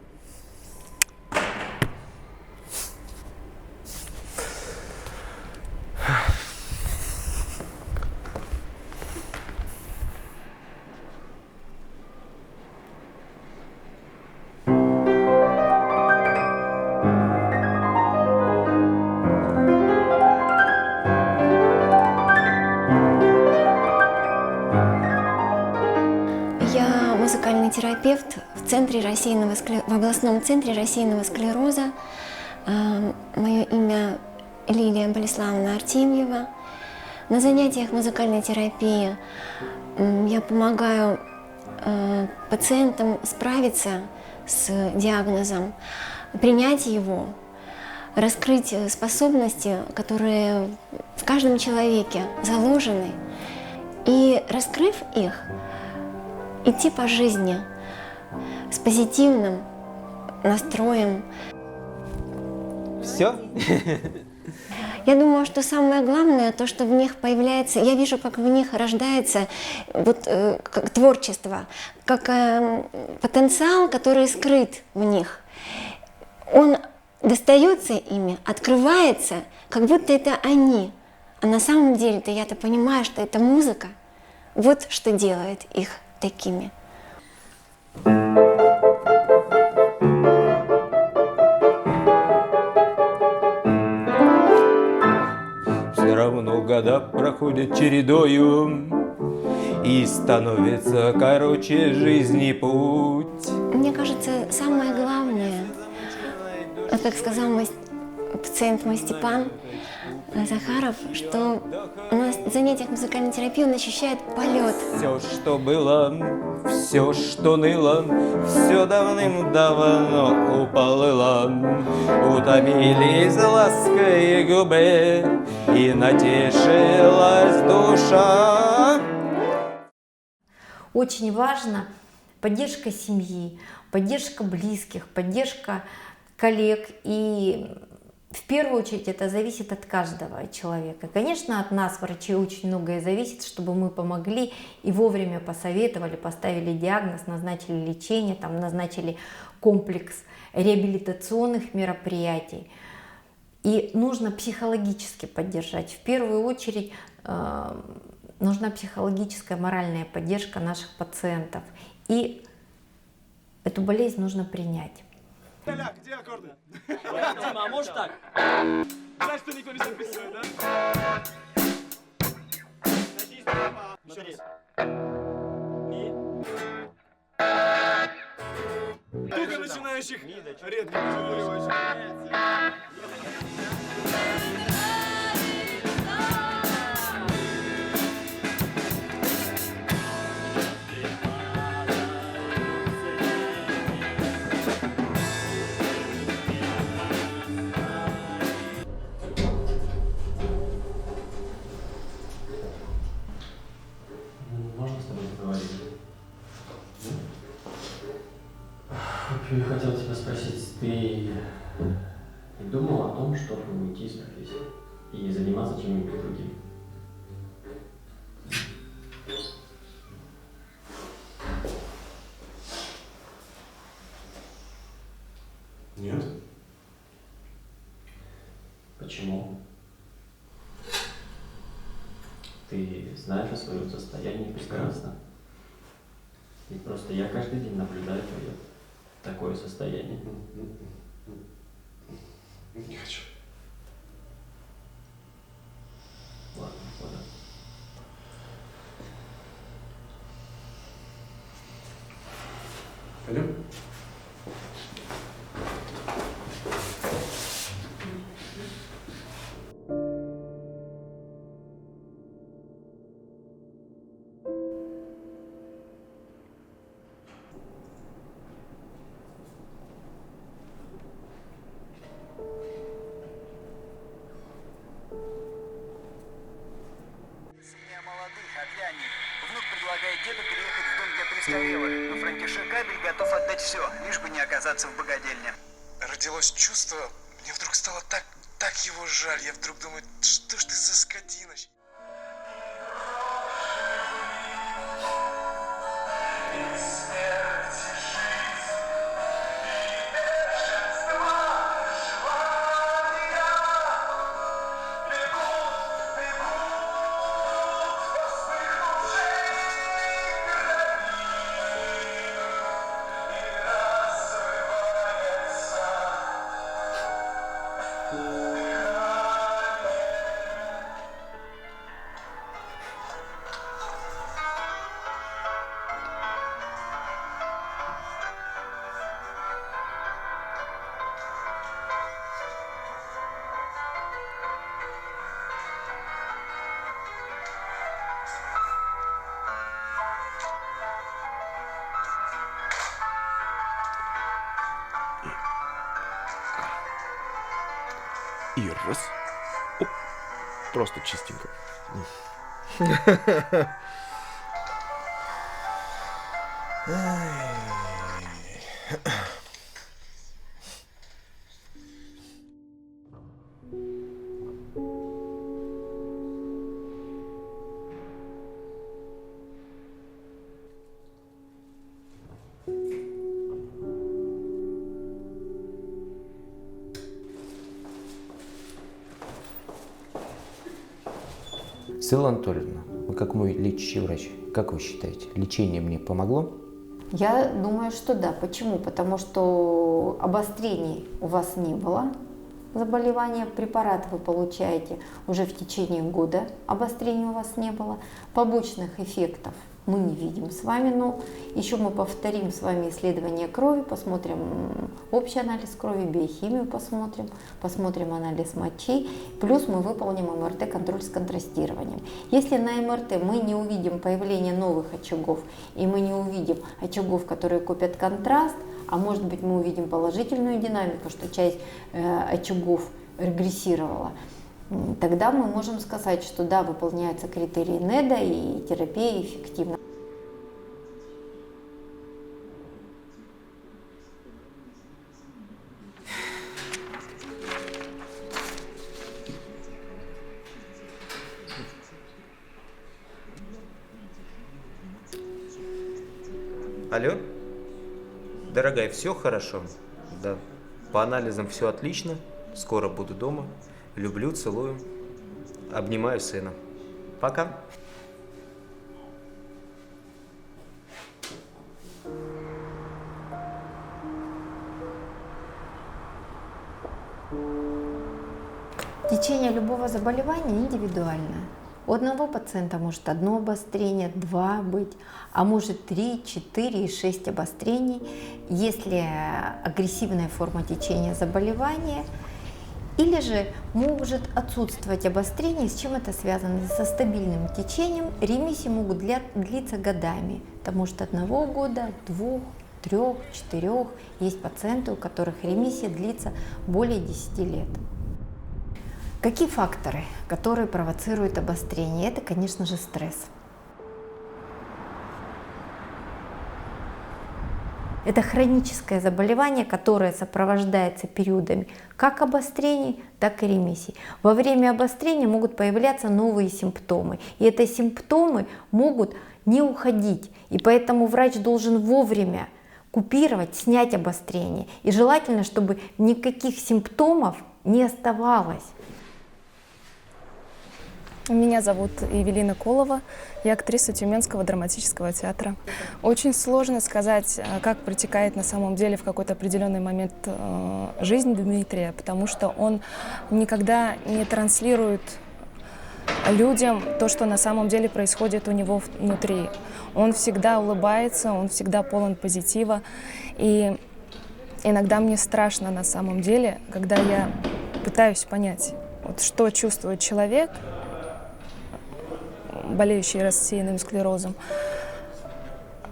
Я музыкальный терапевт в областном центре рассеянного склероза. Мое имя Лилия Болеславовна Артемьева. На занятиях музыкальной терапии я помогаю пациентам справиться с диагнозом, принять его, раскрыть способности, которые в каждом человеке заложены, и, раскрыв их, идти по жизни с позитивным настроем. Все? Я думаю, что самое главное, то, что в них появляется, я вижу, как в них рождается как творчество, как потенциал, который скрыт в них. Он достается ими, открывается, как будто это они. А на самом деле-то я-то понимаю, что это музыка. Вот что делает их такими. Все равно года проходят чередою, и становится короче жизни путь. Мне кажется, самое главное, как сказал мой пациент мой Степан Захаров, что на занятиях музыкальной терапии он ощущает полет. Все, что было, все, что ныло, все давным-давно уплыло. Утомились лаской губы, и натешилась душа. Очень важна поддержка семьи, поддержка близких, поддержка коллег. И в первую очередь это зависит от каждого человека. Конечно, от нас, врачей, очень многое зависит, чтобы мы помогли и вовремя посоветовали, поставили диагноз, назначили лечение, там, назначили комплекс реабилитационных мероприятий. И нужно психологически поддержать. В первую очередь нужна психологическая, моральная поддержка наших пациентов. И эту болезнь нужно принять. Где аккорды? Дима, а может так? Знаешь, что никто не записывает, да? Смотри. Ми. Туго начинающих редко выживающих. Можно с тобой поговорить? Я хотел тебя спросить, ты думал о том, чтобы уйти из профессии и заниматься чем-нибудь другим? Нет. Почему? Ты знаешь о своем состоянии прекрасно. И просто я каждый день наблюдаю твое такое состояние. Не хочу. Ладно, ладно. Пойдем? Внук предлагает деду переехать в дом для престарелых, но Франтишек Кабель готов отдать все, лишь бы не оказаться в богадельне. родилось чувство, мне вдруг стало так его жаль. Я вдруг думаю, что ж ты за скотина? И раз. Оп. Просто чистенько. Стелла Анатольевна, вы как мой лечащий врач, как вы считаете, лечение мне помогло? Я думаю, что да. Почему? Потому что обострений у вас не было заболевания, препарат вы получаете уже в течение года, обострений у вас не было, побочных эффектов мы не видим с вами, но еще мы повторим с вами исследование крови, посмотрим общий анализ крови, биохимию посмотрим анализ мочи, плюс мы выполним МРТ-контроль с контрастированием. Если на МРТ мы не увидим появление новых очагов, и мы не увидим очагов, которые копят контраст, а может быть мы увидим положительную динамику, что часть очагов регрессировала, тогда мы можем сказать, что да, выполняются критерии НЭДа и терапия эффективна. Алло? Дорогая, все хорошо? Да. По анализам все отлично. Скоро буду дома. Люблю, целую. Обнимаю сына. Пока. Течение любого заболевания индивидуальное. У одного пациента может одно обострение, два быть, а может 3, 4 и 6 обострений, если агрессивная форма течения заболевания, или же может отсутствовать обострение. С чем это связано? Со стабильным течением ремиссии могут длиться годами. Это может 1 года, 2, 3, 4. Есть пациенты, у которых ремиссия длится более 10 лет. Какие факторы, которые провоцируют обострение? Это, конечно же, стресс. Это хроническое заболевание, которое сопровождается периодами как обострений, так и ремиссий. Во время обострения могут появляться новые симптомы, и эти симптомы могут не уходить, и поэтому врач должен вовремя купировать, снять обострение, и желательно, чтобы никаких симптомов не оставалось. Меня зовут Евелина Колова, я актриса Тюменского драматического театра. Очень сложно сказать, как протекает на самом деле в какой-то определенный момент жизнь Дмитрия, потому что он никогда не транслирует людям то, что на самом деле происходит у него внутри. Он всегда улыбается, он всегда полон позитива. И иногда мне страшно на самом деле, когда я пытаюсь понять, вот, что чувствует человек, болеющий рассеянным склерозом.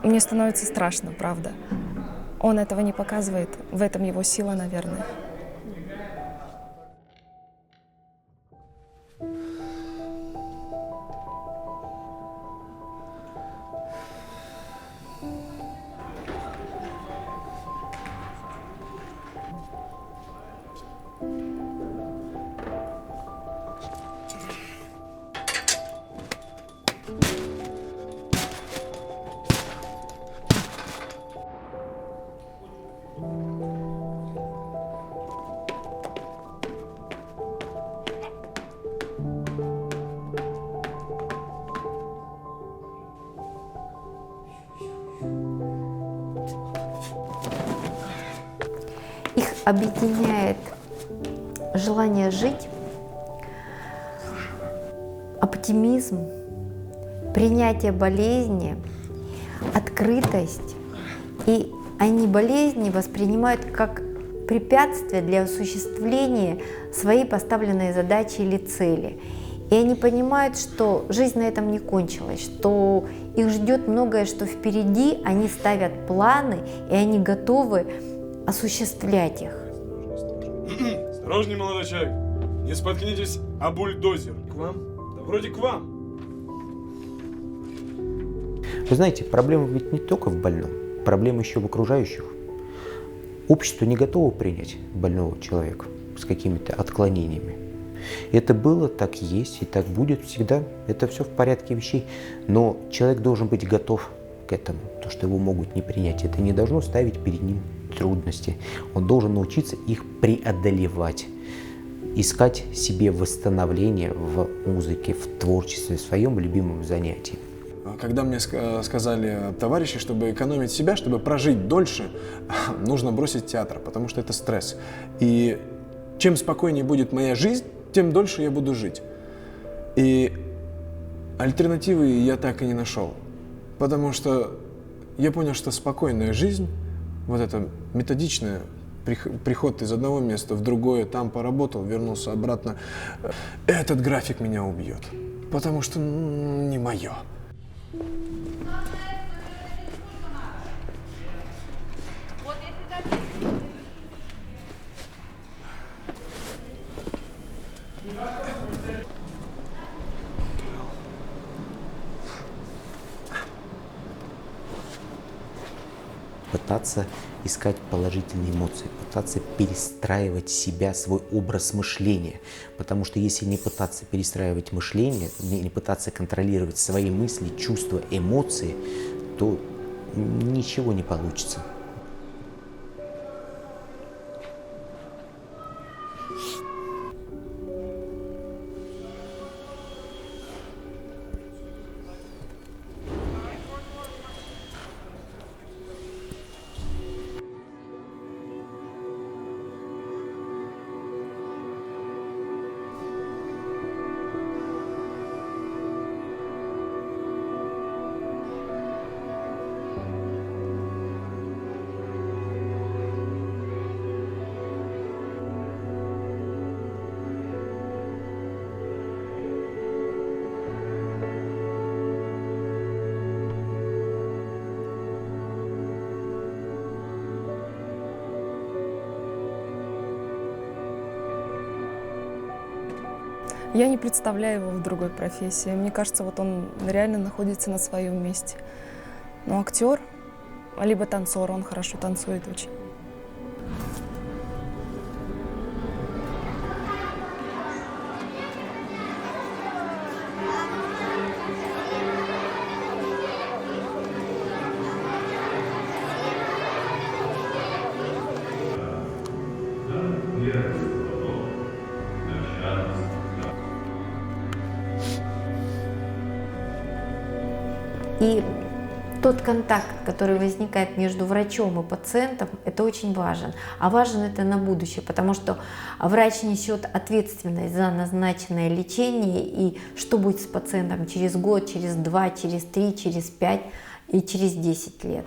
Мне становится страшно, правда. Он этого не показывает, в этом его сила, наверное. объединяет желание жить, оптимизм, принятие болезни, открытость. И они болезни воспринимают как препятствие для осуществления своей поставленной задачи или цели. И они понимают, что жизнь на этом не кончилась, что их ждет многое, что впереди, они ставят планы, и они готовы осуществлять их. Осторожней, молодой человек. Не споткнитесь о бульдозер. К вам? Да вроде к вам. Вы знаете, проблема ведь не только в больном, проблема еще в окружающих. Общество не готово принять больного человека с какими-то отклонениями. Это было, так есть и так будет всегда. Это все в порядке вещей. Но человек должен быть готов к этому. То, что его могут не принять, это не должно ставить перед ним трудности. Он должен научиться их преодолевать. Искать себе восстановление в музыке, в творчестве, в своем любимом занятии. Когда мне сказали товарищи, чтобы экономить себя, чтобы прожить дольше, нужно бросить театр, потому что это стресс. И чем спокойнее будет моя жизнь, тем дольше я буду жить. И альтернативы я так и не нашел. Потому что я понял, что спокойная жизнь, вот это методичное, приход из одного места в другое, там поработал, вернулся обратно, этот график меня убьет. Потому что не мое. Пытаться искать положительные эмоции, пытаться перестраивать себя, свой образ мышления. Потому что если не пытаться перестраивать мышление, не пытаться контролировать свои мысли, чувства, эмоции, то ничего не получится. Я не представляю его в другой профессии. Мне кажется, вот он реально находится на своем месте. Но актер, либо танцор, он хорошо танцует очень. И тот контакт, который возникает между врачом и пациентом, это очень важен. А важен это на будущее, потому что врач несет ответственность за назначенное лечение, и что будет с пациентом через год, через 2, через 3, через 5 и через 10 лет.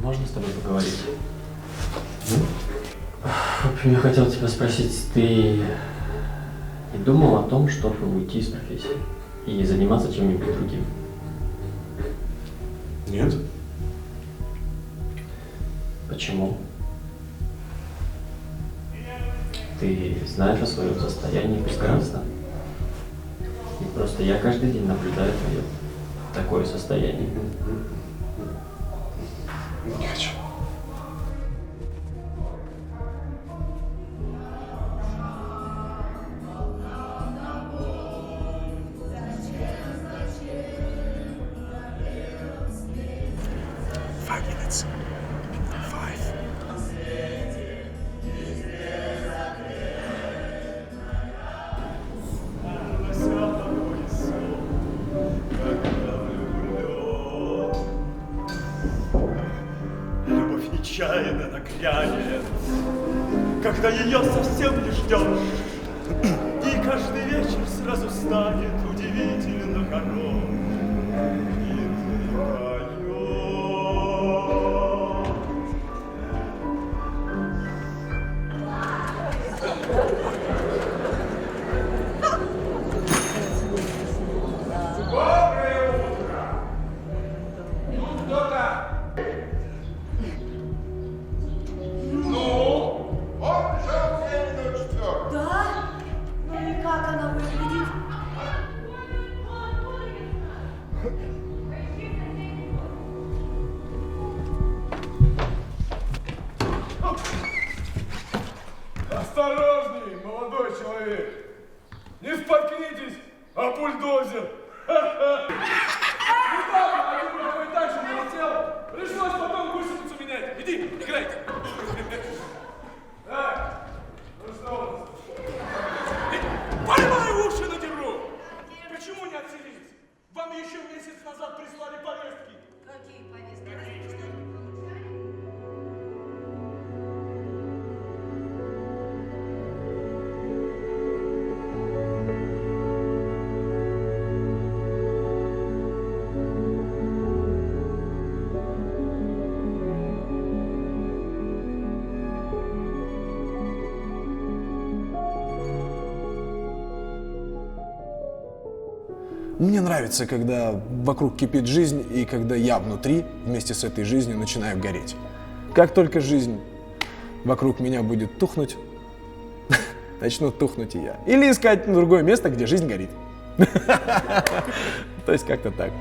Можно с тобой поговорить? В общем, я хотел тебя спросить, ты и думал о том, чтобы уйти из профессии и заниматься чем-нибудь другим? Нет. Почему? Ты знаешь о своем состоянии прекрасно. И просто я каждый день наблюдаю твое такое состояние. Не хочу. Любовь нечаянно нагрянет, когда ее совсем не ждешь. И каждый вечер сразу станет удивительно хорош. И ты поешь. Доброе утро! Ну, кто-то? Ну? Он пришел в 7:04. Да? Ну и как она выглядит? Осторожней, молодой человек! Не споткнитесь, а бульдозер! Недавно один другой так же не летел, пришлось потом гусеницу менять. Иди, играйте! Так, ну что у нас? Поймай уши надеру! Почему не отселились? Вам еще месяц назад прислали повестки. Какие повестки? Мне нравится, когда вокруг кипит жизнь, и когда я внутри, вместе с этой жизнью, начинаю гореть. Как только жизнь вокруг меня будет тухнуть, начну тухнуть и я. Или искать другое место, где жизнь горит. То есть как-то так.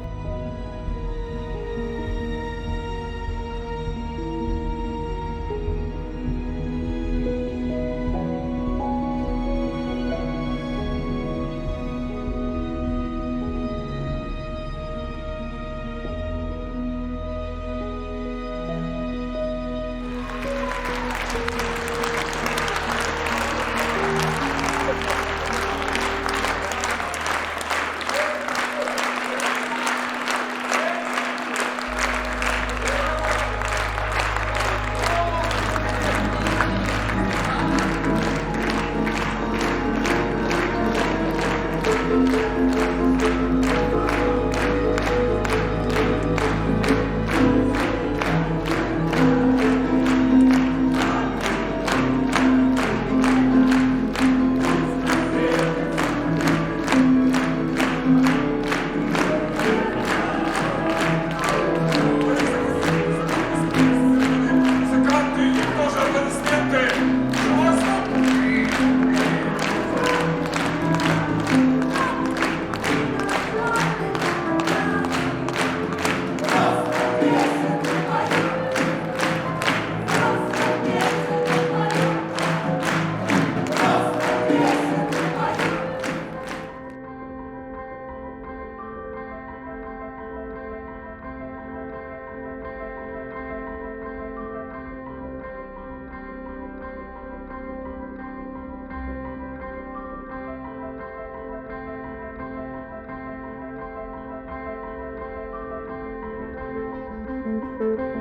Thank you.